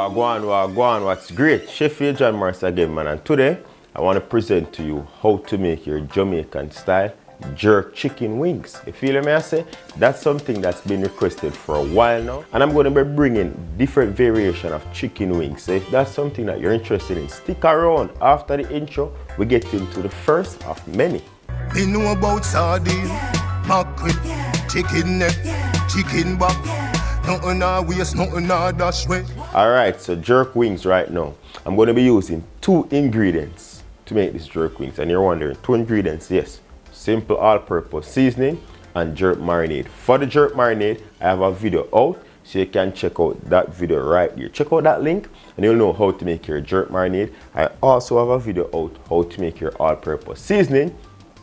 Wagwan, what's great? Chef John Morris again, man, and today I want to present to you how to make your Jamaican style jerk chicken wings. You feel me I say? That's something that's been requested for a while now, and I'm going to be bringing different variation of chicken wings. So if that's something that you're interested in, stick around. After the intro, we get into the first of many. We know about sardine, mackerel, chicken neck, chicken back. Nothing I waste, nothing I dash way. Alright, so jerk wings right now. I'm going to be using 2 ingredients to make this jerk wings. And you're wondering, 2 ingredients, yes. Simple all-purpose seasoning and jerk marinade. For the jerk marinade, I have a video out, so you can check out that video right here. Check out that link and you'll know how to make your jerk marinade. I also have a video out how to make your all-purpose seasoning,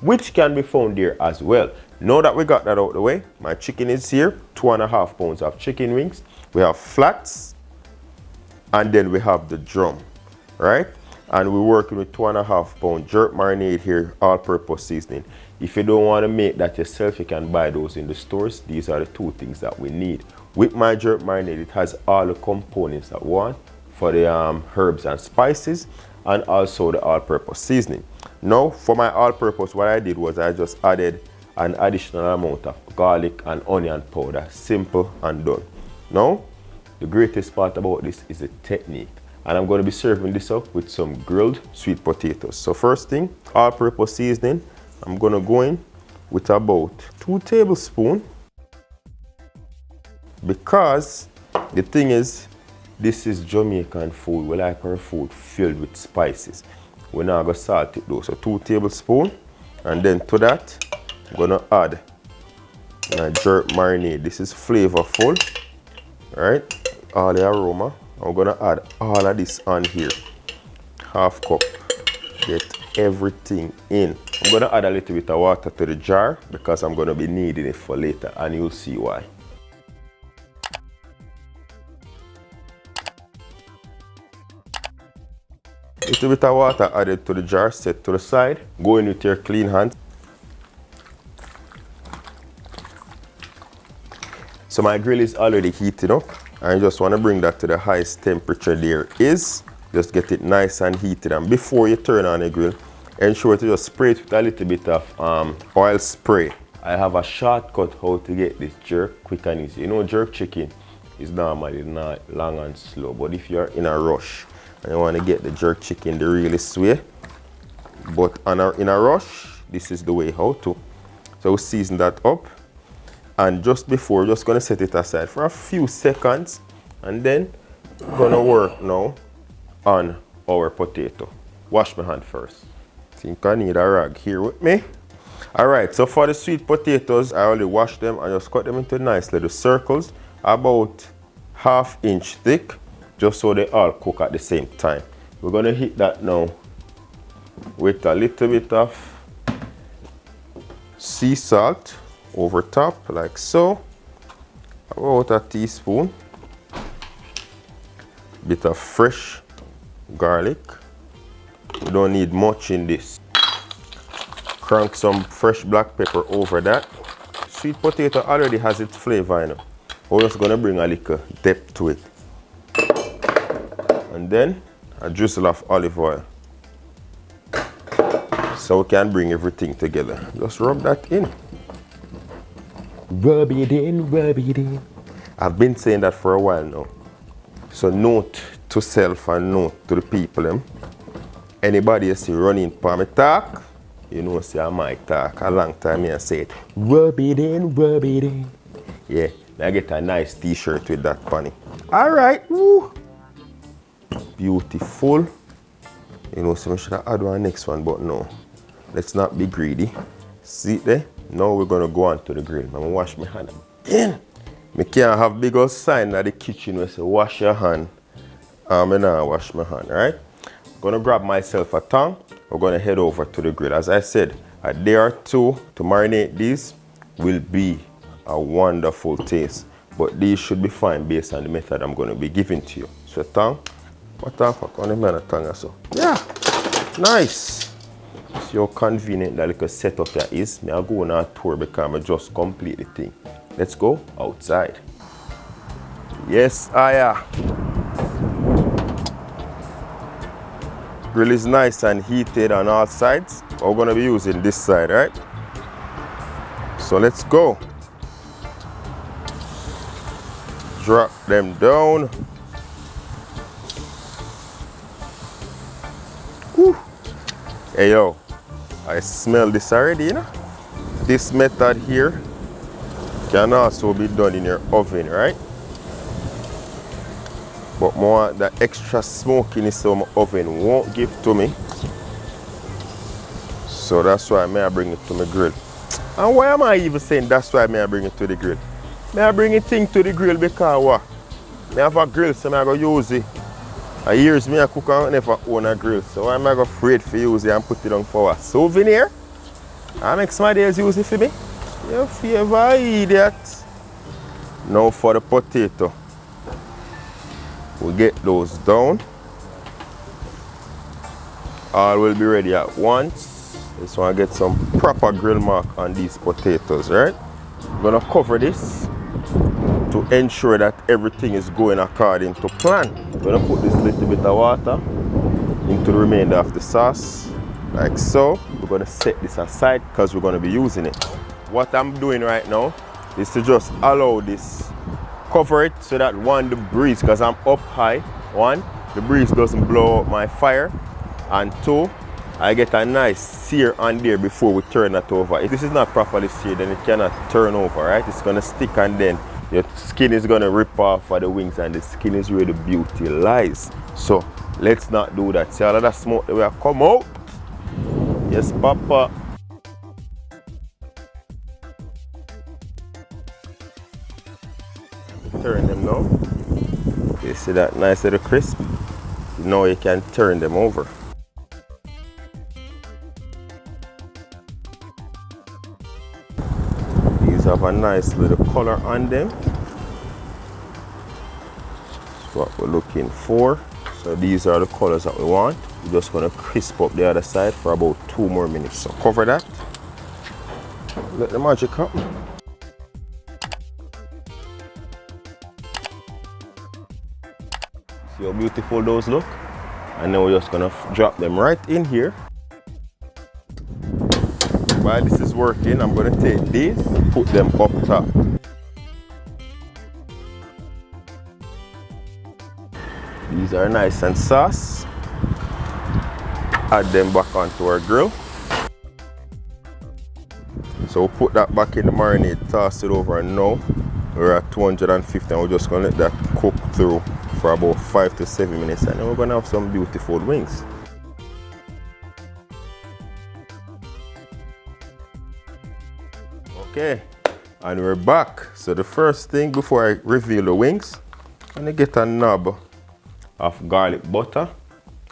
which can be found there as well. Now that we got that out of the way, my chicken is here, 2.5 pounds of chicken wings. We have flats, and then we have the drum, right? And we're working with 2.5 pound jerk marinade here, all-purpose seasoning. If you don't want to make that yourself, you can buy those in the stores. These are the 2 things that we need. With my jerk marinade, it has all the components that we want for the herbs and spices, and also the all-purpose seasoning. Now, for my all-purpose, what I did was I just added an additional amount of garlic and onion powder. Simple and done. Now, the greatest part about this is the technique. And I'm going to be serving this up with some grilled sweet potatoes. So first thing, all-purpose seasoning. I'm going to go in with about 2 tablespoons. Because the thing is, this is Jamaican food. We like our food filled with spices. We're not going to salt it though. So 2 tablespoons. And then to that, I'm going to add my jerk marinade. This is flavorful, right? All the aroma. I'm going to add all of this on here. 1/2 cup. Get everything in. I'm going to add a little bit of water to the jar because I'm going to be needing it for later, and you'll see why. Little bit of water added to the jar, set to the side. Go in with your clean hands. So my grill is already heating up. I just want to bring that to the highest temperature there is. Just get it nice and heated. And before you turn on the grill, ensure to just spray it with a little bit of oil spray. I have a shortcut how to get this jerk quick and easy. You know, jerk chicken is normally not long and slow. But if you're in a rush and you want to get the jerk chicken the realest way, but in a rush, this is the way how to. So season that up. And just before, just gonna set it aside for a few seconds, and then we're gonna work now on our potato. Wash my hand first. Think I need a rag here with me. Alright, so for the sweet potatoes, I already washed them and just cut them into nice little circles, about 1/2 inch thick, just so they all cook at the same time. We're gonna hit that now with a little bit of sea salt over top, like so, about a teaspoon. Bit of fresh garlic. You don't need much in this. Crank some fresh black pepper over that. Sweet potato already has its flavor, you know. We're just gonna bring a little depth to it. And then a drizzle of olive oil. So we can bring everything together. Just rub that in. Rub it in, rub it in. I've been saying that for a while now. So note to self and note to the people. Anybody you see running for me talk, you know say I might talk. A long time I say it. Rub it in, rub it in. Yeah, I get a nice t-shirt with that funny. Alright, woo. Beautiful. You know, so I should add one next one, but no. Let's not be greedy. See it there? Now we're gonna go on to the grill. I'm gonna wash my hand again. I can't have big old sign at the kitchen where say wash your hand. I'm gonna wash my hand, right? I'm gonna grab myself a tongue. We're gonna head over to the grill. As I said, a day or 2 to marinate these will be a wonderful taste. But these should be fine based on the method I'm gonna be giving to you. So tongue, what the fuck on the man a tongue or so? Yeah, nice. See how convenient that little setup here is. I'll go on a tour because I just complete the thing. Let's go outside. Yes, I am. Grill is nice and heated on all sides. We're gonna be using this side, right? So let's go. Drop them down. Whew. Hey yo, I smell this already, you know? This method here can also be done in your oven, right? But more the extra smokiness so my oven won't give to me. So that's why I bring it to my grill. And why am I even saying that's why I bring it to the grill? I bring it thing to the grill because what? I have a grill, so I go use it. And years me I cook and never own a grill. So why am I afraid to use it and put it on for a souvenir? I make somebody else use it for me. You favor idiot. Now for the potato. We'll get those down. All will be ready at once. Just want to get some proper grill mark on these potatoes, right? I'm gonna cover this to ensure that everything is going according to plan. I'm gonna put this little bit of water into the remainder of the sauce, like so. We're gonna set this aside because we're gonna be using it. What I'm doing right now is to just allow this, cover it so that one, the breeze, because I'm up high, one, the breeze doesn't blow up my fire, and two, I get a nice sear on there before we turn it over. If this is not properly seared, then it cannot turn over, right? It's gonna stick and then your skin is gonna rip off for the wings and the skin is where the beauty lies. So let's not do that. See all of that smoke that will come out? Yes, Papa. Turn them now. You see that nice little crisp? Now you can turn them over. These have a nice little color on them. That's what we're looking for. So these are the colors that we want. We're just gonna crisp up the other side for about 2 more minutes. So cover that. Let the magic happen. See how beautiful those look? And then we're just gonna drop them right in here. While this is working, I'm gonna take these, put them up top. These are nice and sauce. Add them back onto our grill. So we'll put that back in the marinade, toss it over, and now we're at 250 and we're just gonna let that cook through for about 5 to 7 minutes, and then we're gonna have some beautiful wings. Okay, and we're back. So the first thing before I reveal the wings, I'm gonna get a knob of garlic butter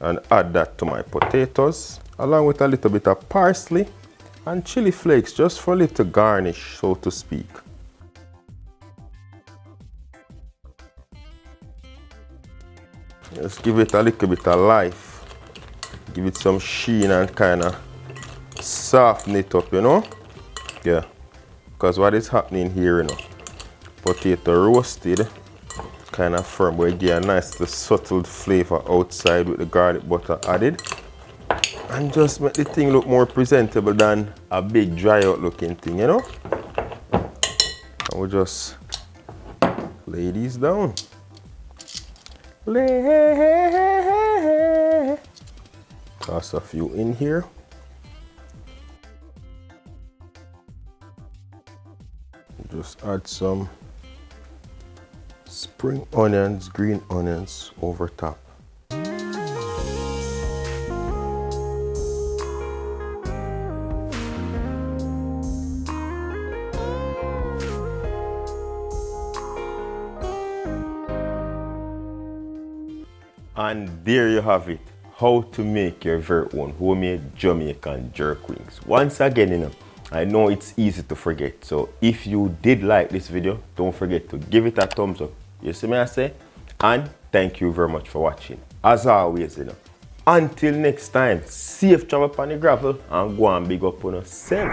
and add that to my potatoes, along with a little bit of parsley and chili flakes, just for a little garnish, so to speak. Just give it a little bit of life. Give it some sheen and kind of soften it up, you know? Yeah. Because what is happening here, you know, potato roasted, kind of firm, but it gives a nice subtle flavor outside with the garlic butter added. And just make the thing look more presentable than a big dry out looking thing, you know? And we'll just lay these down. Toss a few in here. Just add some spring onions, green onions over top. And there you have it, how to make your very own homemade Jamaican jerk wings. Once again, you know, I know it's easy to forget, so if you did like this video, don't forget to give it a thumbs up. You see me I say? And thank you very much for watching. As always, you know, until next time, safe travel upon the gravel and go and big up on yourself.